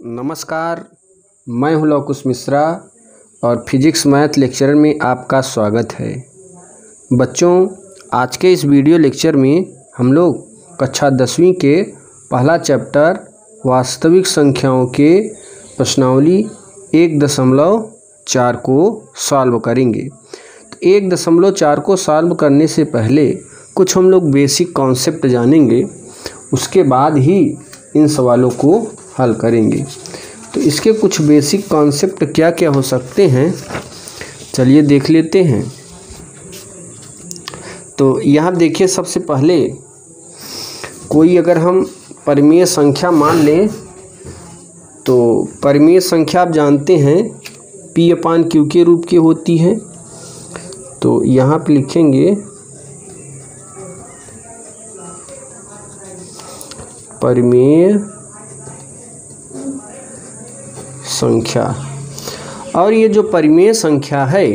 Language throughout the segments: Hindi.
नमस्कार, मैं हूं लवकुश मिश्रा और फिजिक्स मैथ लेक्चर में आपका स्वागत है। बच्चों, आज के इस वीडियो लेक्चर में हम लोग कक्षा 10वीं के पहला चैप्टर वास्तविक संख्याओं के प्रश्नावली 1.4 को सॉल्व करेंगे। तो 1.4 को सॉल्व करने से पहले कुछ हम लोग बेसिक कॉन्सेप्ट जानेंगे, उसके बाद ही इन सवालों को हल करेंगे। तो इसके कुछ बेसिक कॉन्सेप्ट क्या क्या हो सकते हैं, चलिए देख लेते हैं। तो यहाँ देखिए, सबसे पहले कोई अगर हम परिमेय संख्या मान लें, तो परिमेय संख्या आप जानते हैं P/Q के रूप की होती है। तो यहाँ पे लिखेंगे परिमेय संख्या। और ये जो परिमेय संख्या है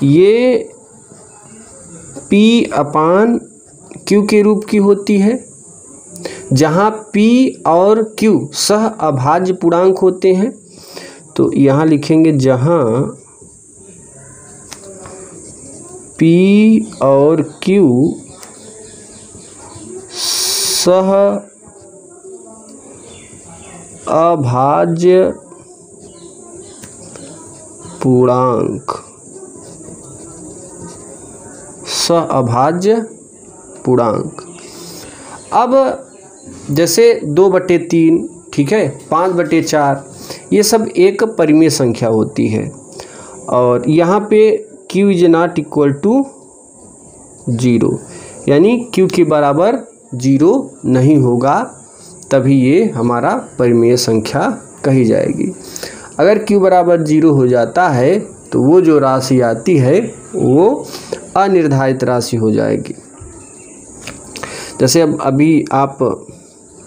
ये P/Q के रूप की होती है, जहाँ P और Q सह अभाज्य पूर्णांक होते हैं। तो यहाँ लिखेंगे जहाँ P और Q सह अभाज्य पूर्णांक, सह-अभाज्य पूर्णांक। अब जैसे 2/3, ठीक है, 5/4, ये सब एक परिमेय संख्या होती है। और यहाँ पे Q is not equal to 0, यानी Q के बराबर 0 नहीं होगा, तभी ये हमारा परिमेय संख्या कही जाएगी। अगर Q बराबर 0 हो जाता है तो वो जो राशि आती है वो अनिर्धारित राशि हो जाएगी। जैसे अब अभी आप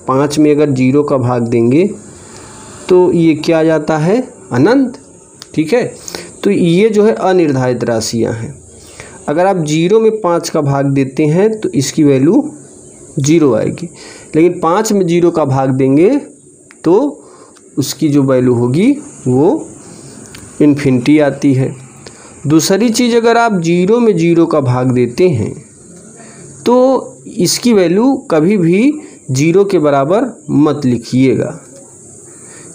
5 में अगर 0 का भाग देंगे तो ये क्या आ जाता है, अनंत, ठीक है। तो ये जो है अनिर्धारित राशियां हैं। अगर आप 0 में 5 का भाग देते हैं तो इसकी वैल्यू 0 आएगी, लेकिन 5 में 0 का भाग देंगे तो उसकी जो वैल्यू होगी वो इन्फिनिटी आती है। दूसरी चीज़, अगर आप 0 में 0 का भाग देते हैं तो इसकी वैल्यू कभी भी 0 के बराबर मत लिखिएगा,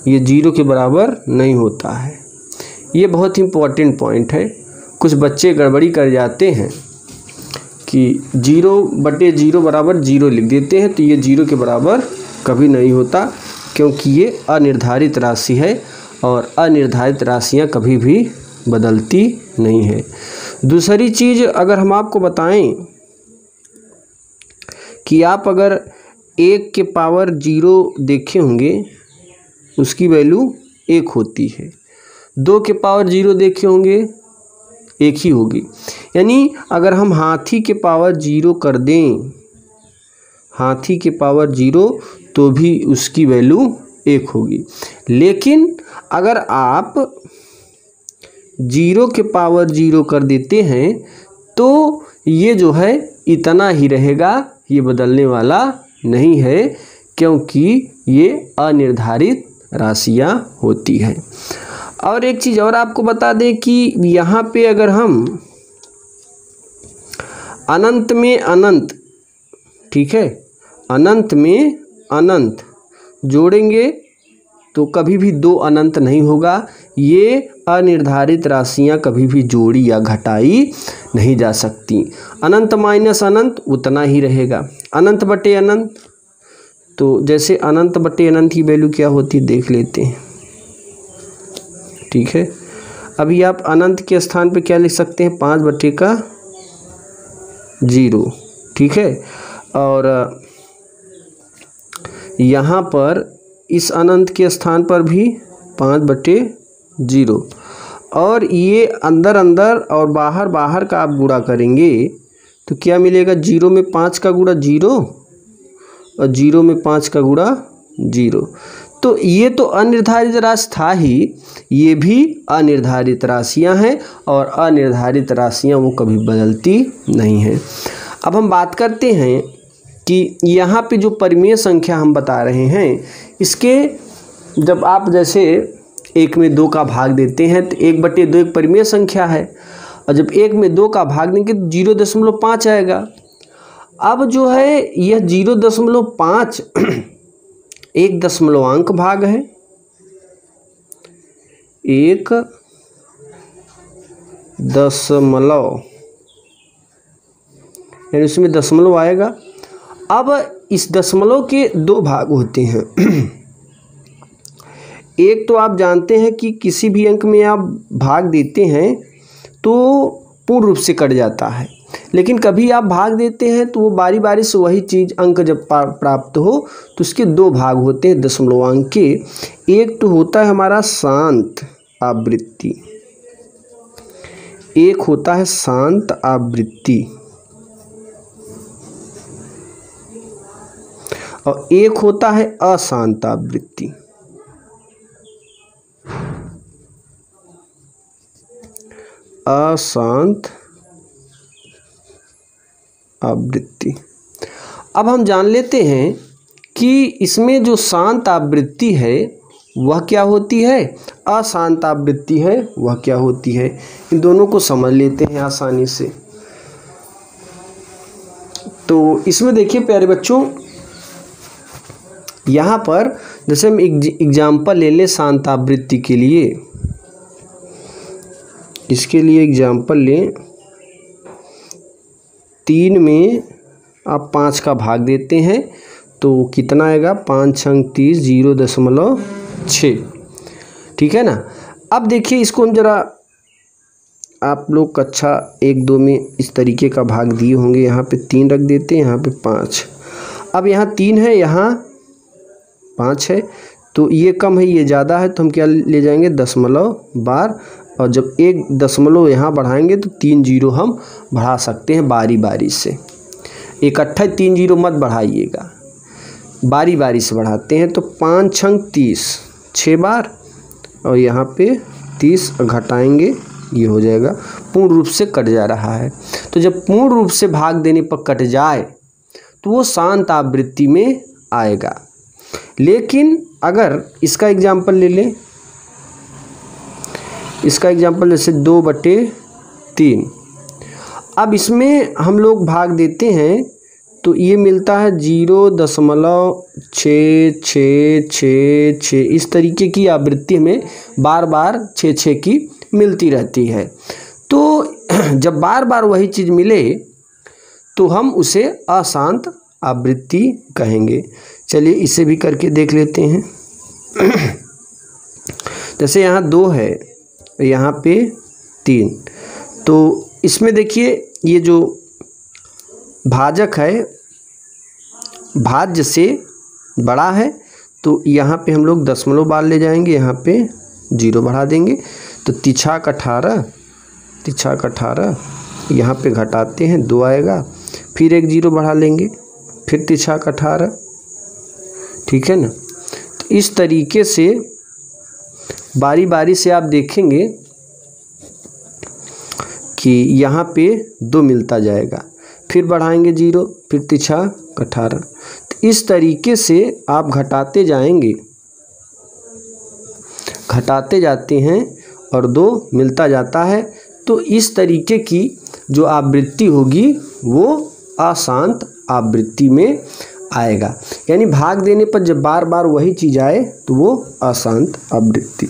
ये 0 के बराबर नहीं होता है। ये बहुत इंपॉर्टेंट पॉइंट है। कुछ बच्चे गड़बड़ी कर जाते हैं कि 0/0 बराबर 0 लिख देते हैं, तो ये 0 के बराबर कभी नहीं होता, क्योंकि ये अनिर्धारित राशि है और अनिर्धारित राशियां कभी भी बदलती नहीं है। दूसरी चीज़, अगर हम आपको बताएं कि आप अगर 1 के पावर 0 देखे होंगे, उसकी वैल्यू 1 होती है। 2 के पावर 0 देखे होंगे, 1 ही होगी। यानी अगर हम हाथी के पावर 0 कर दें, हाथी के पावर 0, तो भी उसकी वैल्यू 1 होगी। लेकिन अगर आप 0 के पावर 0 कर देते हैं तो ये जो है इतना ही रहेगा, ये बदलने वाला नहीं है, क्योंकि ये अनिर्धारित राशियां होती हैं। और एक चीज़ और आपको बता दें कि यहाँ पे अगर हम अनंत में अनंत, ठीक है, अनंत में अनंत जोड़ेंगे तो कभी भी 2 अनंत नहीं होगा। ये अनिर्धारित राशियां कभी भी जोड़ी या घटाई नहीं जा सकती। अनंत माइनस अनंत उतना ही रहेगा। अनंत बटे अनंत, तो जैसे अनंत बटे अनंत की वैल्यू क्या होती है देख लेते हैं, ठीक है। अभी आप अनंत के स्थान पे क्या लिख सकते हैं, 5/0, ठीक है। और यहाँ पर इस अनंत के स्थान पर भी 5/0, और ये अंदर अंदर और बाहर बाहर का आप गुणा करेंगे तो क्या मिलेगा, 0 में 5 का गुणा 0 और 0 में 5 का गुणा 0। तो ये तो अनिर्धारित राशि था ही, ये भी अनिर्धारित राशियां हैं और अनिर्धारित राशियां वो कभी बदलती नहीं हैं। अब हम बात करते हैं कि यहाँ पे जो परिमेय संख्या हम बता रहे हैं, इसके जब आप जैसे 1 में 2 का भाग देते हैं तो 1/2 एक परिमेय संख्या है, और जब 1 में 2 का भाग देंगे तो 0.5 आएगा। अब जो है यह 0.5 एक दशमलवांक भाग है, एक दशमलव, यानी उसमें दशमलव आएगा। अब इस दशमलव के 2 भाग होते हैं। एक तो आप जानते हैं कि किसी भी अंक में आप भाग देते हैं तो पूर्ण रूप से कट जाता है, लेकिन कभी आप भाग देते हैं तो वो बारी बारी से वही चीज़ अंक जब प्राप्त हो तो उसके 2 भाग होते हैं दशमलवांक के। एक तो होता है हमारा शांत आवृत्ति, एक होता है शांत आवृत्ति, और एक होता है अशांत आवृत्ति। अशांत आवृत्ति। अब हम जान लेते हैं कि इसमें जो शांत आवृत्ति है वह क्या होती है, अशांत आवृत्ति है वह क्या होती है। इन दोनों को समझ लेते हैं आसानी से। तो इसमें देखिए प्यारे बच्चों, यहाँ पर जैसे हम एग्जाम्पल ले लें शांत आवृत्ति के लिए, इसके लिए एग्जाम्पल लें। 3 में आप 5 का भाग देते हैं तो कितना आएगा, 5 छंग 30, 0.6, ठीक है ना। अब देखिए इसको हम जरा, आप लोग कक्षा 1-2 में इस तरीके का भाग दिए होंगे। यहाँ पे 3 रख देते हैं, यहाँ पे 5। अब यहाँ 3 है, यहाँ 5 है, तो ये कम है ये ज़्यादा है, तो हम क्या ले जाएंगे, दशमलव बार। और जब 1 दशमलव यहाँ बढ़ाएंगे तो 3 जीरो हम बढ़ा सकते हैं बारी बारी से। इकट्ठा 3 जीरो मत बढ़ाइएगा, बारी बारी से बढ़ाते हैं। तो 5 छंग 30, 6 बार, और यहाँ पे 30 घटाएंगे, ये हो जाएगा। पूर्ण रूप से कट जा रहा है। तो जब पूर्ण रूप से भाग देने पर कट जाए तो वो शांत आवृत्ति में आएगा। लेकिन अगर इसका एग्जाम्पल ले लें, इसका एग्जाम्पल जैसे 2/3, अब इसमें हम लोग भाग देते हैं तो ये मिलता है 0.6666, इस तरीके की आवृत्ति में बार बार 6 की मिलती रहती है। तो जब बार बार वही चीज़ मिले तो हम उसे अशांत आवृत्ति कहेंगे। चलिए इसे भी करके देख लेते हैं। जैसे यहाँ 2 है, यहाँ पे 3, तो इसमें देखिए ये जो भाजक है भाज्य से बड़ा है, तो यहाँ पे हम लोग दशमलव बार ले जाएंगे, यहाँ पे 0 बढ़ा देंगे। तो तिछाक 18, तिछाक 18, यहाँ पे घटाते हैं 2 आएगा, फिर 1 0 बढ़ा लेंगे, फिर तिछाक 18, ठीक है ना। तो इस तरीके से बारी बारी से आप देखेंगे कि यहाँ पे 2 मिलता जाएगा, फिर बढ़ाएंगे 0, फिर तिछाक 18। तो इस तरीके से आप घटाते जाएंगे, घटाते जाते हैं और 2 मिलता जाता है। तो इस तरीके की जो आवृत्ति होगी वो अशांत आवृत्ति में आएगा। यानी भाग देने पर जब बार बार वही चीज़ आए तो वो अशांत आवृत्ति।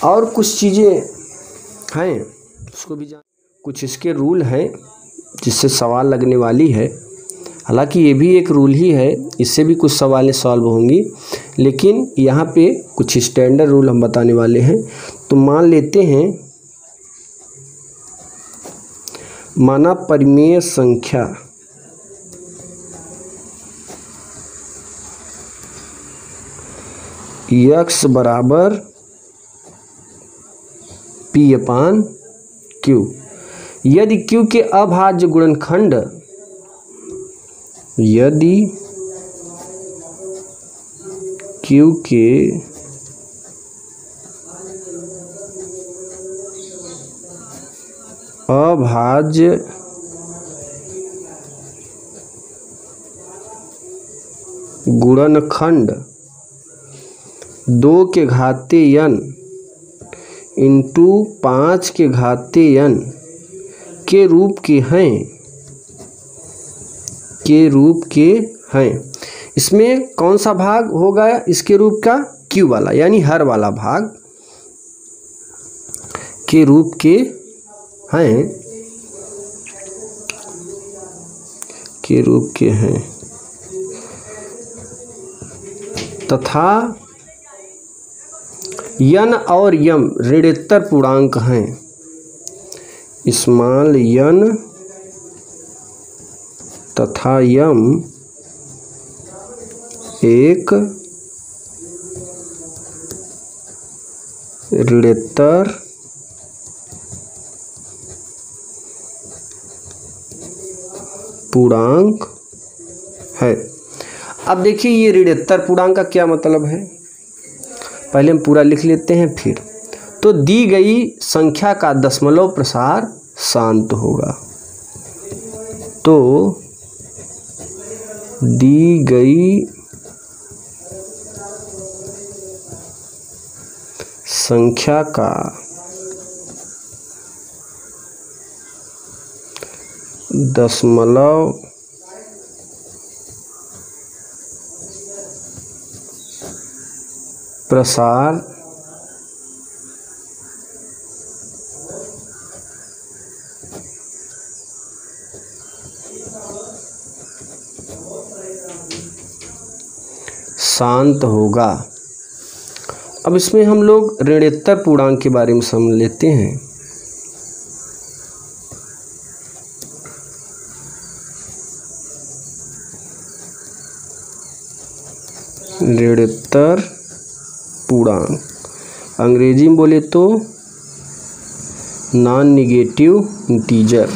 और कुछ चीज़ें हैं उसको भी जान, कुछ इसके रूल हैं जिससे सवाल लगने वाली है। हालांकि ये भी एक रूल ही है, इससे भी कुछ सवालें सॉल्व होंगी, लेकिन यहाँ पे कुछ स्टैंडर्ड रूल हम बताने वाले हैं। तो मान लेते हैं, माना परिमेय संख्या x बराबर P/Q, यदि Q के अभाज्य गुणनखंड, यदि Q के अभाज्य गुणनखंड 2 के घाते n इंटू 5 के घाते n के रूप के हैं। इसमें कौन सा भाग होगा इसके रूप का? q वाला, यानी हर वाला भाग के रूप के हैं तथा n और m ऋणोत्तर पूर्णांक हैं। स्मॉल n तथा m एक ऋणोत्तर पूर्णांक है। अब देखिए ये ऋणोत्तर पूर्णांक का क्या मतलब है, पहले हम पूरा लिख लेते हैं फिर। तो दी गई संख्या का दशमलव प्रसार शांत होगा। तो दी गई संख्या का दशमलव प्रसार शांत होगा। अब इसमें हम लोग ऋणोत्तर पूर्णांक के बारे में समझ लेते हैं। ऋणोत्तर पूर्णांक अंग्रेजी में बोले तो नॉन नेगेटिव इंटीजर।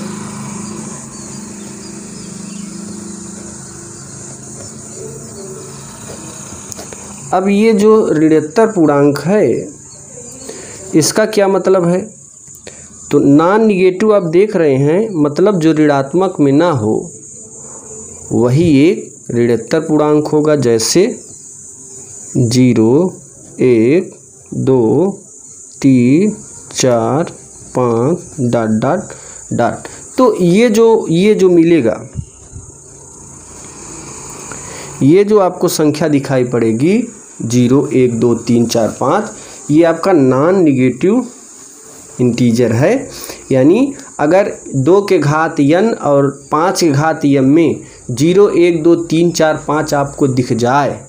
अब ये जो ऋणोत्तर पूर्णांक है इसका क्या मतलब है? तो नॉन नेगेटिव आप देख रहे हैं, मतलब जो ऋणात्मक में ना हो वही एक ऋणोत्तर पूर्णांक होगा। जैसे 0, 1, 2, 3, 4, 5 ... तो ये जो मिलेगा, ये जो आपको संख्या दिखाई पड़ेगी 0, 1, 2, 3, 4, 5, ये आपका नॉन नेगेटिव इंटीजर है। यानी अगर 2 के घात n और 5 के घात m में 0, 1, 2, 3, 4, 5 आपको दिख जाए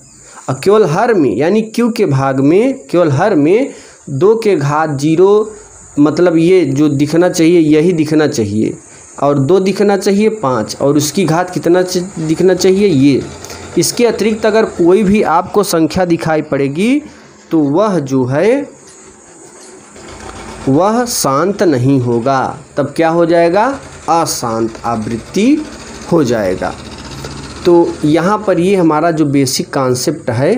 और केवल हर में यानी q के भाग में केवल हर में 2 के घात 0, मतलब ये जो दिखना चाहिए यही दिखना चाहिए, और 2 दिखना चाहिए 5, और उसकी घात कितना दिखना चाहिए ये। इसके अतिरिक्त अगर कोई भी आपको संख्या दिखाई पड़ेगी तो वह जो है वह शांत नहीं होगा, तब क्या हो जाएगा? अशांत आवृत्ति हो जाएगा। तो यहाँ पर ये हमारा जो बेसिक कॉन्सेप्ट है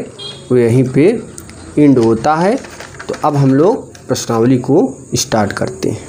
वो यहीं पे एंड होता है। तो अब हम लोग प्रश्नावली को स्टार्ट करते हैं।